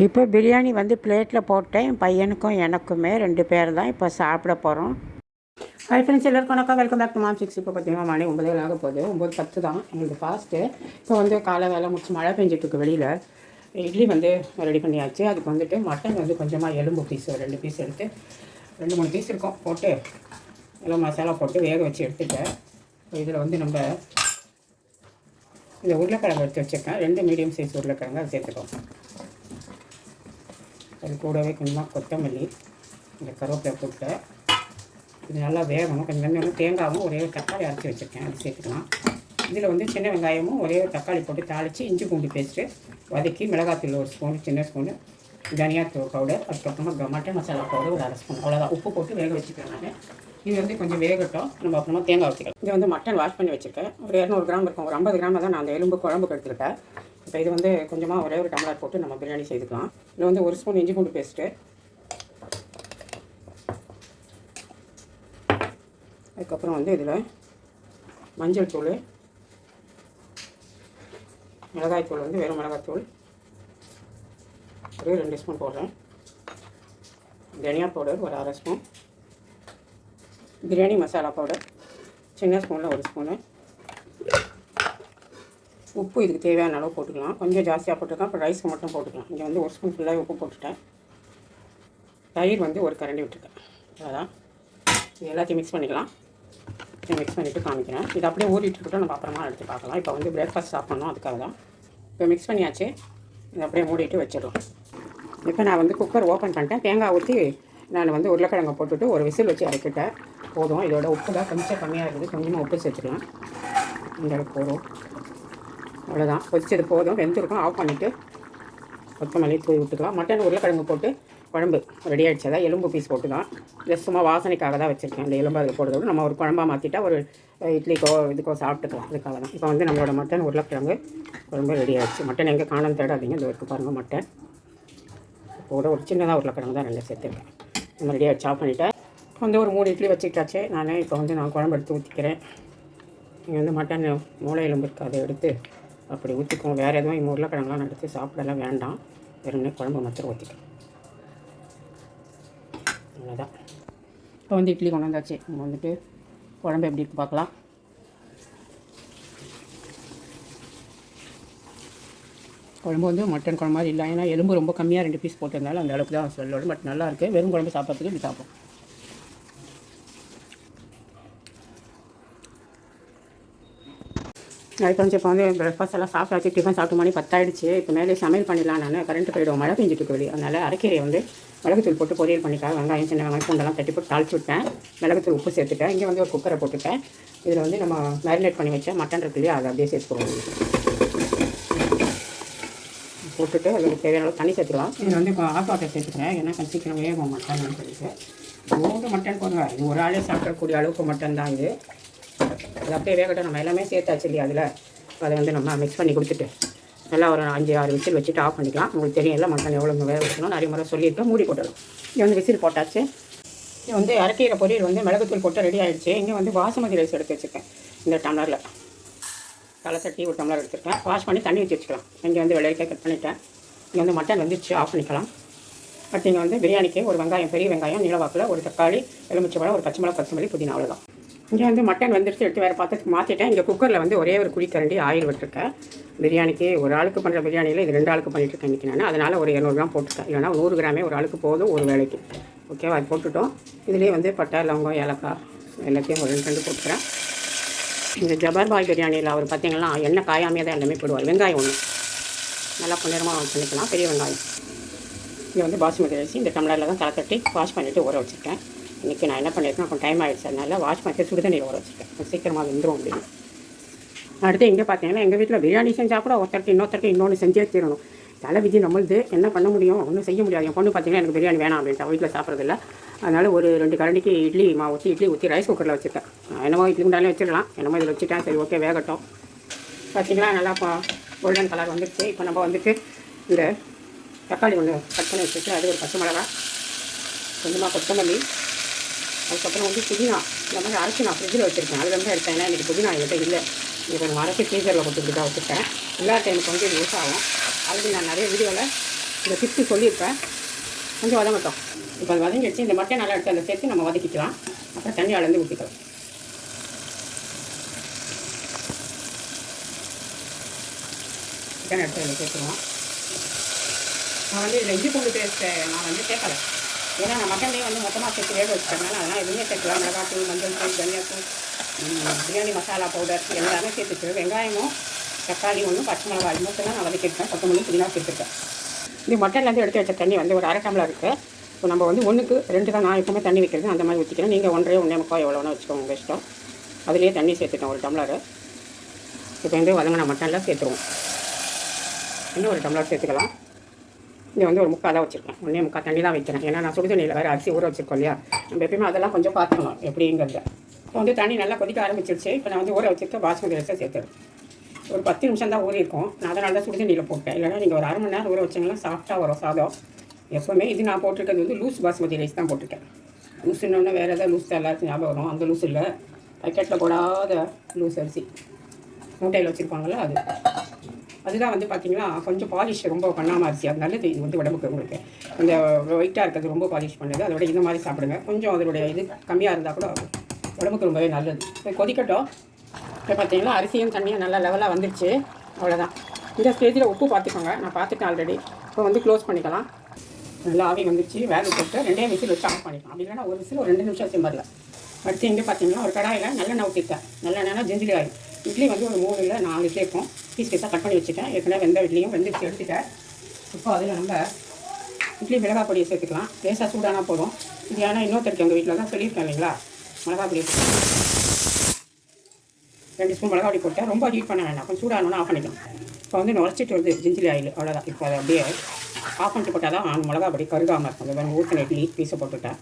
இப்போ பிரியாணி வந்து பிளேட்டில் போட்டேன். என் பையனுக்கும் எனக்குமே 2 பேர் தான் இப்போ சாப்பிட போகிறோம். ஹாய் ஃப்ரெண்ட்ஸ், எல்லாருக்கும் வணக்கம். Welcome back to mom six. இப்போ பார்த்தீங்கன்னா மணி 9 ஆக போகுது. 9:10 தான் எங்களுக்கு ஃபாஸ்ட்டு. இப்போ வந்து காலை வேலை முடிச்சு மழை பெஞ்சிட்ருக்கு வெளியில். இட்லி வந்து ரெடி பண்ணியாச்சு. அதுக்கு வந்துட்டு மட்டன் வந்து கொஞ்சமாக எலும்பு பீஸ் 2 பீஸ் எடுத்து 2-3 பீஸ் இருக்கும் போட்டு எல்லாம் மசாலா போட்டு வேக வச்சு எடுத்துட்டேன். இதில் வந்து நம்ம இந்த உருளைக்கிழங்கு எடுத்து வச்சுருக்கேன். 2 மீடியம் சைஸ் உருளைக்கிழங்கு அதை சேர்த்துக்கோம். அது கூடவே கொஞ்சமாக கொத்தமல்லி, இந்த கருவேப்பிலை போட்டு இது நல்லா வேகணும். கொஞ்சம் தேங்காயும் ஒரே ஒரு தக்காளி அரைச்சி வச்சுருக்கேன், அது சேர்த்துக்கலாம். இதில் வந்து சின்ன வெங்காயமும் ஒரே ஒரு தக்காளி போட்டு தாளித்து இஞ்சி பூண்டு பேஸ்ட்டு வதக்கி மிளகாத்தூள் 1 ஸ்பூன், சின்ன ஸ்பூனு தனியாத்தூள் பவுடர், அதுக்கப்புறமா மட்டன் மசாலா பவுடர் ஒரு 1/2 ஸ்பூன், அவ்வளோதான். உப்பு போட்டு வேக வச்சுக்கிறேன் நான். இது வந்து கொஞ்சம் வேகட்டும், நம்ம அப்புறமா தேங்காய் வச்சுக்கலாம். இது வந்து மட்டன் வாஷ் பண்ணி வச்சுருக்கேன். ஒரு 200 கிராம் இருக்கும். ஒரு 50 கிராம் தான் நான் அந்த எலும்பு குழம்புக்கு எடுத்துக்கிட்டேன். இப்போ இது வந்து கொஞ்சமாக ஒரே ஒரு டம்ளர் போட்டு நம்ம பிரியாணி செய்துக்கலாம். இதில் வந்து 1 ஸ்பூன் இஞ்சி பூண்டு பேஸ்ட்டு, அதுக்கப்புறம் வந்து இதில் மஞ்சள் தூள், மிளகாய்த்தூள் வந்து வெறும் மிளகாய்த்தூள் ஒரு 2 ஸ்பூன் போடுறேன். தனியா பவுடர் ஒரு 1/2 ஸ்பூன், பிரியாணி மசாலா பவுடர் சின்ன ஸ்பூனில் 1 ஸ்பூனு, உப்பு இதுக்கு தேவையான அளவு போட்டுக்கலாம். கொஞ்சம் ஜாஸ்தியாக போட்டுருக்கேன். இப்போ ரைஸ்க்கு மட்டும் போட்டுக்கலாம். இங்கே வந்து 1 ஸ்பூன் ஃபுல்லாக உப்பு போட்டுட்டேன். தயிர் வந்து ஒரு கரண்டி விட்டுருக்கேன். அதான் இது எல்லாத்தையும் மிக்ஸ் பண்ணிக்கலாம். இதை மிக்ஸ் பண்ணிவிட்டு காமிக்கிறேன். இது அப்படியே ஓடிட்டு இருக்கட்டும், நம்ம அப்புறமா எடுத்து பார்க்கலாம். இப்போ வந்து பிரேக்ஃபாஸ்ட் சாப்பிட்ணும், அதுக்காக தான். இப்போ மிக்ஸ் பண்ணியாச்சு. இதை அப்படியே மூடிட்டு வச்சிடலாம். இப்போ நான் வந்து குக்கர் ஓப்பன் பண்ணிட்டேன். தேங்காய் ஊற்றி நான் வந்து உருளைக்கிழங்கை போட்டுட்டு ஒரு விசில் வச்சு இறக்கிட்டேன். போதும். இதோட உப்பு தான் கொஞ்சம் கம்மியாக இருக்குது. கொஞ்சமாக உப்பு சேர்த்துக்கலாம். இந்த அளவுக்கு போதும். அவ்வளோதான். கொதிச்சது போதும். வெந்திருக்கும். ஆஃப் பண்ணிவிட்டு கொத்தமல்லி தூவி விட்டுக்கலாம். மட்டன் உருளைக்கிழங்கு போட்டு குழம்பு ரெடி ஆகிடுச்சு. அதான் எலும்பு பீஸ் போட்டு தான் ஜஸ்ட் சும்மா வாசனைக்காக தான் வச்சுருக்கேன். அந்த எலும்பு அதில் போடுறதோடு நம்ம ஒரு குழம்பாக மாற்றிட்டா ஒரு இட்லிக்கோ இதுக்கோ சாப்பிட்டுக்கலாம். அதுக்காக தான். இப்போ வந்து நம்மளோட மட்டன் உருளைக்கிழங்கு குழம்பு ரெடி ஆகிடுச்சு. மட்டன் எங்கே காணான்னு தேடாதீங்க. இந்த வரைக்கும் பாருங்கள். மட்டன் போட ஒரு சின்னதாக உருளைக்கிழங்கு தான் 2 சேர்த்துருக்கேன். நம்ம ரெடி ஆகிடுச்சு. ஆஃப் பண்ணிவிட்டேன். வந்து ஒரு 3 இட்லி வச்சுக்கிட்டாச்சு. இப்போ வந்து நான் குழம்பு எடுத்து ஊற்றிக்கிறேன். இங்கே வந்து மட்டன் மூளை எலும்பு இருக்குது, அதை எடுத்து அப்படி ஊற்றிக்குவோம். வேறு எதுவும் இங்கே உருளைக்கிழங்குலாம் எடுத்து சாப்பிடலாம் வேண்டாம். வெறுமனே குழம்பு மாத்திரம் ஊற்றிக்கலாம். அவ்வளோதான். இப்போ வந்து இட்லி கொண்டு வந்தாச்சு. நம்ம வந்துட்டு குழம்பு எப்படி இருக்கு பார்க்கலாம். குழம்பு வந்து மட்டன் குழம்பு மாதிரி இல்லை. ஏன்னா எலும்பு ரொம்ப கம்மியாக 2 பீஸ் போட்டிருந்தாலும் அந்த அளவுக்கு தான் சொல்லோடு. பட் நல்லாயிருக்கு. வெறும் குழம்பு சாப்பிட்றதுக்கு இப்படி சாப்பிடும். அது கொஞ்சம் இப்போ வந்து பிரேக்ஃபாஸ்ட் எல்லாம் சாப்பிட்டாச்சு. டிஃபன் சாப்பிட்டு மணி 10 ஆகிடுச்சு. இப்போ மேலே சமையல் பண்ணிடலாம். நான் கரண்ட் போய்டும். மழை பெஞ்சிட்டு வெளியே. அதனால் அரைக்கீரையை வந்து மிளகுத்தூள் போட்டு பொரியல் பண்ணிட்டேன். வெங்காயம், சின்ன வெங்காயம், பூண்டெல்லாம் தட்டி போட்டு தாளிச்சு விட்டேன். மிளகுத்தூள் உப்பு சேர்த்துட்டேன். இங்கே வந்து ஒரு குக்கரை போட்டுட்டேன். இதில் வந்து நம்ம மேரினேட் பண்ணி வச்ச மட்டன் இருக்கு இல்லையா, அதை அப்படியே சேர்த்துக்குவோம். போட்டுட்டு அதுக்கு தேவையான அளவு தண்ணி சேர்த்துக்கலாம். இதில் வந்து இப்போ ஹாட் வாட்டர் சேர்த்துக்கிறேன். ஏன்னா சீக்கிரம் வேகும் மட்டன் சொல்லிட்டு. மூணு மட்டன் போடுங்க. இது ஒரு ஆளே சாப்பிடக்கூடிய அளவுக்கு மட்டன் தான் இது. அது அப்படியே வேகட்டும். நம்ம எல்லாமே சேர்த்தாச்சு இல்லையா அதில். அதை வந்து நம்ம மிக்ஸ் பண்ணி கொடுத்துட்டு நல்லா ஒரு 5-6 விசில் வச்சுட்டு ஆஃப் பண்ணிக்கலாம். உங்களுக்கு தெரியும் எல்லாம் மட்டன் எவ்வளோ வேக வைக்கணும் நிறைய முறை சொல்லியிருக்கேன். மூடி போட்டுடும். இங்கே வந்து விசில் போட்டாச்சு. இங்கே வந்து அரைக்கீரை பொரியல் வந்து மிளகுத்தூள் போட்டு ரெடி ஆகிடுச்சு. இங்கே வந்து பாசுமதி ரைஸ் எடுத்து வச்சுருக்கேன். இந்த டம்ளரில் தலை தட்டி ஒரு டம்ளர் எடுத்துருக்கேன். வாஷ் பண்ணி தண்ணி ஊற்றி வச்சுக்கலாம். இங்கே வந்து வெள்ளைக்காய் கட் பண்ணிவிட்டேன். இங்கே வந்து மட்டன் வந்துச்சு. ஆஃப் பண்ணிக்கலாம். பட் இங்கே வந்து பிரியாணிக்கு ஒரு வெங்காயம், பெரிய வெங்காயம் நீளவாக்கில், ஒரு தக்காளி, எலுமிச்சை பழம், ஒரு பச்சை மிளகா, கொத்தமல்லி, புதினா, அவ்வளோதான். இங்கே வந்து மட்டன் வந்துடுச்சு. எடுத்து வேறு பாத்திரத்துக்கு மாற்றிட்டேன். இங்கே குக்கரில் வந்து ஒரே ஒரு குழிக்கரண்டி ஆயில் விட்டுருக்கேன். பிரியாணிக்கு ஒரு ஆளுக்கு பண்ணுற பிரியாணியில் இது 2 ஆளுக்கு பண்ணிட்டுருக்கேன் இன்றைக்கி நான். அதனால் ஒரு 200 கிராம் போட்டுருக்கேன். இல்லைனா 100 கிராமே ஒரு ஆளுக்கு போதும் ஒரு வேலைக்கு. ஓகேவா? அது போட்டுட்டோம். இதுலேயே வந்து பட்டை, லவங்கம், ஏலக்காய் எல்லாத்தையும் ஒரு 2 போட்டுக்கிறேன். இந்த ஜபார் பாய் பிரியாணியில் அவர் பார்த்திங்கன்னா எண்ணெய் காயாமையாக தான் எல்லாமே போடுவார். வெங்காயம் ஒன்று நல்லா பொன்னிறமாக பண்ணிக்கலாம். பெரிய வெங்காயம். இங்கே வந்து பாசுமதி ரைஸ் இந்த டம்ளரில் தான் தலை தட்டி வாஷ் பண்ணிவிட்டு ஊற வச்சுருக்கேன். இன்றைக்கி நான் என்ன பண்ணியிருக்கேன், கொஞ்சம் டைம் ஆகிடுச்சு. அதனால் வாஷ் பண்ணிட்டு சுடுதண்ணியில் ஊற வச்சுருக்கேன். சீக்கிரமாக வெந்துடும் அப்படின்னு. அடுத்து இங்கே பார்த்தீங்கன்னா எங்கள் வீட்டில் பிரியாணி செஞ்சால் கூட ஒருத்தருக்கு இன்னொன்று செஞ்சே தீரணும். தலை விதி நம்மளுது. என்ன பண்ண முடியும், ஒன்றும் செய்ய முடியாது. என் பொண்ணு பார்த்தீங்கன்னா எனக்கு பிரியாணி வேணாம் அப்படின்ட்டு வீட்டில் சாப்பிட்றதில்ல. அதனால் ஒரு 2 கரண்டிக்கு இட்லி ஊற்றி ரைஸ் குக்கரில் வச்சுருக்கேன். என்னமோ இட்லி குண்டாலே வச்சிடலாம். என்னமோ இதில் வச்சுட்டேன். சரி, ஓகே, வேகட்டும். பார்த்திங்களா நல்லா கோல்டன் கலர் வந்துடுச்சு. இப்போ நம்ம வந்துட்டு இந்த தக்காளி ஒன்று கட் பண்ணி வச்சுட்டு அது ஒரு பச்சை மிளகா, கொஞ்சமாக கொத்தமல்லி, அதுக்கப்புறம் வந்து புதினா இந்த மாதிரி அரைச்சி நான் ஃப்ரிட்ஜில் வச்சுருக்கேன். அது வந்து எடுத்தேன். ஏன்னா எனக்கு புதினா என்கிட்ட இல்லை. இது கொஞ்சம் அரைச்சி ஃப்ரீசரில் கொடுத்துட்டு தான் வச்சுருக்கேன். எல்லா டைமுக்கு வந்து இது யூஸ் ஆகும். ஆல்ரெடி நான் நிறைய வீடியோவில் இந்த டிப்ஸு சொல்லியிருப்பேன். கொஞ்சம் வதங்கட்டும். இப்போ அது வதங்கிடுச்சு. இந்த மட்டன் நல்லா எடுத்து அதில் சேர்த்து நம்ம வதக்கிக்கலாம். அப்புறம் தண்ணி அளந்து ஊற்றிக்கலாம். சிக்கன் எடுத்து அதில் சேர்த்துருவோம். நான் வந்து இதில் இஞ்சி பூண்டு பேஸ்ட்டு நான் வந்து சேர்க்கலை. ஏன்னா நான் மட்டன்லேயே வந்து மொத்தமாக சேர்த்து வேக வச்சுட்டேன். அதனால் எதுவுமே சேர்க்கலாம். மிளகாத்தூள், மஞ்சள் தூள், தனியாத்தூள், பிரியாணி மசாலா பவுடர் எல்லாமே சேர்த்துட்டு வெங்காயமும் தக்காளி ஒன்றும் பச்சை மிளகாய் மட்டும் தான் நான் வதக்கியிருக்கேன். கொத்தமல்லி புதினா சேர்த்துருக்கேன். இது மட்டன்லேருந்து எடுத்து வச்ச தண்ணி வந்து ஒரு 1/2 டம்ளர் இருக்குது. இப்போ நம்ம வந்து 1க்கு 2 தான் நான் எப்பவுமே தண்ணி வைக்கிறது. அந்த மாதிரி ஊற்றிக்கிறேன். நீங்கள் 1 1/2 1/4 எவ்வளோனா வச்சுக்கோங்க, உங்கள் இஷ்டம். அதுலேயே தண்ணி சேர்த்துட்டேன் 1 டம்ளர். இப்போ வந்து வதங்கின மட்டனில் சேர்த்துருவோம். இன்னும் 1 டம்ளர் சேர்த்துக்கலாம். இங்கே வந்து ஒரு 3/4 தான் வச்சுருக்கேன். 1 1/4 தண்ணி தான் வைக்கிறேன். ஏன்னா நான் சுடுதண்ணியில் வேறு அரிசி ஊற வச்சுருக்கோம் இல்லையா, நம்ம எப்பயுமே அதெல்லாம் கொஞ்சம் பார்த்துக்கணும் எப்படிங்கிறத. இப்போ வந்து தண்ணி நல்லா கொதிக்க ஆரம்பிச்சிருச்சு. இப்போ நான் வந்து ஊற வச்சுருக்க பாஸ்மதி ரைஸை சேர்த்துறேன். ஒரு 10 நிமிஷம் தான் ஊறியிருக்கும். நான் அதனால தான் சுடுதண்ணியில் போட்டேன். இல்லைனா நீங்கள் ஒரு 1/2 மணி நேரம் ஊற வச்சிங்கன்னா சாஃப்டாக வரும் சாதம். எப்போவுமே இது நான் போட்டிருக்கிறது வந்து லூஸ் பாஸ்மதி ரைஸ் தான் போட்டிருக்கேன். லூஸுன்னொன்னே வேறு ஏதாவது லூஸ் தான் எல்லாருக்கும் ஞாபகம் வரும். அந்த லூஸ் இல்லை, பேக்கெட்டில் போடாத லூஸ் அரிசி மூட்டையில் வச்சுருப்பாங்களே அதுதான் வந்து பார்த்திங்கன்னா கொஞ்சம் பாலிஷ் ரொம்ப பண்ணாமல் அரிசி. அது நல்லது. இது வந்து உடம்புக்கு உங்களுக்கு அந்த ஒயிட்டாக இருக்கிறது ரொம்ப பாலிஷ் பண்ணுது. அதோட இந்த மாதிரி சாப்பிடுங்க. கொஞ்சம் அதோடைய இது கம்மியாக இருந்தால் கூட உடம்புக்கு ரொம்பவே நல்லது. இப்போ கொதிக்கட்டும். இப்போ பார்த்தீங்கன்னா அரிசியும் தண்ணியும் நல்லா லெவலாக வந்துடுச்சு. அவ்வளோதான். இந்த ஸ்டேஜில் உப்பு பார்த்துக்கோங்க. நான் பார்த்துட்டேன் ஆல்ரெடி. இப்போ வந்து க்ளோஸ் பண்ணிக்கலாம். நல்லா ஆவி வந்துடுச்சு. வேலை போட்டு 2 விசில் வச்சு ஆஃப் பண்ணிக்கலாம். அப்படி இல்லைன்னா ஒரு விசில் ஒரு 2 நிமிஷம் சிம்மரில் அடுத்து. இங்கே பார்த்தீங்கன்னா ஒரு கடாயில் நல்லெண்ணெய் ஊற்றிட்டேன். நல்லெண்ணெய்னா ஜிஞ்சிலி ஆயில். இட்லி வந்து ஒரு 3 இல்லை 4 இட்லி இருக்கும். பீஸ் பீஸாக கட் பண்ணி வச்சுட்டேன். ஏற்கனவே வெந்த இட்லியும் வெந்துச்சு எடுத்துட்டேன். இப்போ அதில் நம்ம இட்லி மிளகாய் பொடியை சேர்த்துக்கலாம். லேசாக சூடானா போதும். இது ஏன்னா இன்னொருத்தருக்கு எங்கள் வீட்டில் தான் சொல்லியிருக்கேன் இல்லைங்களா, மிளகாய் பொடியை 2 ஸ்பூன் மிளகாய் பொடி போட்டேன். ரொம்ப ஹீட் பண்ண வேண்டாம். கொஞ்சம் சூடானோன்னா ஆஃப் பண்ணிக்கலாம். இப்போ வந்து நுரைச்சிட்டு வருது ஜிஞ்சிலி ஆயில். அவ்வளோதான். இப்போ அதை அப்படியே ஆஃப் பண்ணிட்டு போட்டால் தான் மிளகாய் பொடி கருகாமல் இருக்கும். அந்த மாதிரி ஊற்றின இட்லி பீஸை போட்டுவிட்டேன்.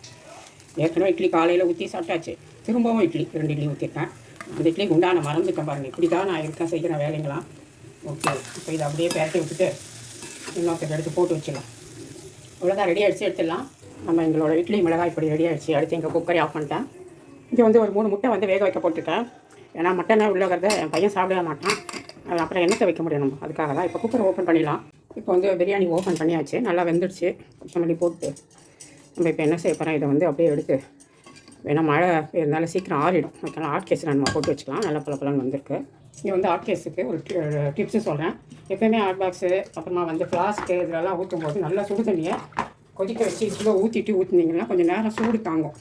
ஏற்கனவே இட்லி காலையில் ஊற்றி சாப்பிட்டாச்சு. திரும்பவும் இட்லி 2 இட்லி ஊற்றிருக்கேன். அந்த இட்லி குண்டான மறந்துட்டேன் பாருங்கள். இப்படி தான் நான் இருக்கேன் செய்கிற வேலைங்களாம். ஓகே. இப்போ இதை அப்படியே பேரட்டி விட்டுட்டு இன்னொருத்தர் எடுத்து போட்டு வச்சிடலாம். இவ்வளோதான். ரெடி ஆகிடுச்சு. எடுத்துடலாம். நம்ம எங்களோட இட்லி மிளகாய் பொடி ரெடி ஆகிடுச்சு. அடுத்து எங்கள் குக்கரை ஆஃப் பண்ணிட்டேன். இங்கே வந்து ஒரு 3 முட்டை வந்து வேக வைக்க போட்டுட்டேன். ஏன்னா மட்டனை உள்ளகிறத என் பையன் சாப்பிடவே மாட்டான். அப்புறம் எண்ணெய் வைக்க முடியும் நம்ம, அதுக்காக தான். இப்போ குக்கரை ஓப்பன் பண்ணிடலாம். இப்போ வந்து பிரியாணி ஓப்பன் பண்ணியாச்சு. நல்லா வெந்துடுச்சு. கொத்தமல்லி போட்டு நம்ம இப்போ என்ன செய்ய போகிறோம், இதை வந்து அப்படியே எடுத்து வேணால் மழை இருந்தாலும் சீக்கிரம் ஆறிடும். அதுக்கெல்லாம் ஹாட் கேஸில் நம்ம போட்டு வச்சுக்கலாம். நல்லா பலன்னு வந்திருக்கு. இங்கே வந்து ஹாட் கேஸுக்கு ஒரு டிப்ஸு சொல்கிறேன். எப்போயுமே ஹாட் பாக்ஸு அப்புறமா வந்து ஃப்ளாஸ்க்கு இதெல்லாம் ஊற்றும்போது நல்லா சுடு தண்ணியை கொதிக்க வச்சு இதில் ஊற்றினீங்கன்னா கொஞ்சம் நேரம் சூடு தாங்கும்.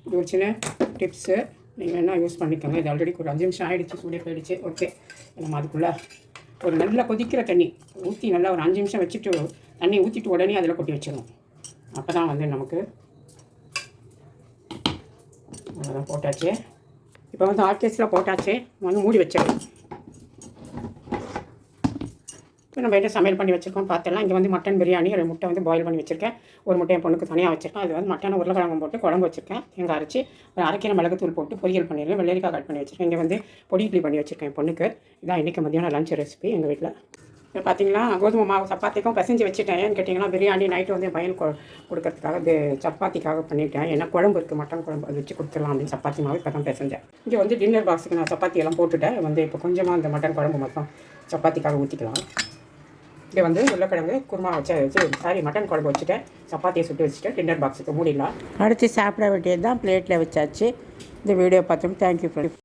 இது ஒரு சின்ன டிப்ஸு. நீங்கள் என்ன யூஸ் பண்ணிக்கோங்க. இது ஆல்ரெடி ஒரு 5 நிமிஷம் ஆகிடுச்சு. சூடே போயிடுச்சு. ஓகே. நம்ம அதுக்குள்ளே ஒரு நல்லா கொதிக்கிற தண்ணி ஊற்றி நல்லா ஒரு 5 நிமிஷம் வச்சுட்டு தண்ணி ஊற்றிட்டு உடனே அதில் கொட்டி வச்சிடணும். அப்போ தான் வந்து நமக்கு அவ்வளோதான். போட்டாச்சு. இப்போ வந்து ஹாட் கேஸில் போட்டாச்சு. வந்து மூடி வச்சிடலாம். இப்போ நம்ம என்ன சமையல் பண்ணி வச்சுருக்கோம் பார்த்துலாம். இங்கே வந்து மட்டன் பிரியாணி 2 முட்டை வந்து பாயில் பண்ணி வச்சுருக்கேன். ஒரு முட்டை என் பொண்ணுக்கு தனியாக வச்சுருக்கேன். அது வந்து மட்டன் உருளைக்கிழங்கு போட்டு குழம்பு வச்சுருக்கேன். தேங்காய் அரைச்சி ஒரு 1/2 கிலோ மிளகுத்தூள் போட்டு பொரியல் பண்ணிடுறேன். வெள்ளரிக்காய் கட் பண்ணி வச்சுருக்கேன். இங்கே வந்து பொடி இட்லி பண்ணி வச்சுருக்கேன் என் பொண்ணுக்கு. இதான் இன்றைக்கி மதியானம் லஞ்ச் ரெசிபி எங்கள் வீட்டில். இப்போ பார்த்தீங்கன்னா கோதுமை மாவு சப்பாத்திக்கும் பிசைஞ்சு வச்சுட்டேன். ஏன்னு கேட்டிங்கன்னா பிரியாணி நைட்டு வந்து என் பையன் கொடுக்கறதுக்காக சப்பாத்திக்காக பண்ணிவிட்டேன். ஏன்னா குழம்பு இருக்குது, மட்டன் குழம்பு, அது வச்சு கொடுத்துடலாம் அப்படின்னு சப்பாத்தி மாவு இப்போ தான் பிசைஞ்சேன். இங்கே வந்து டின்னர் பாக்ஸுக்கு நான் சப்பாத்தி எல்லாம் போட்டுட்டேன். வந்து இப்போ கொஞ்சமாக அந்த மட்டன் குழம்பு மட்டும் சப்பாத்திக்காக ஊற்றிக்கலாம். இங்கே வந்து உருளைக்கிழங்கு குருமா மட்டன் குழம்பு வச்சுட்டேன். சப்பாத்தியை சுட்டு வச்சுட்டு டின்னர் பாக்ஸுக்கு மூடிடலாம். அடுத்து சாப்பிட வேண்டியது தான். பிளேட்டில் வச்சாச்சு. இந்த வீடியோ பார்த்தோம். Thank you friends.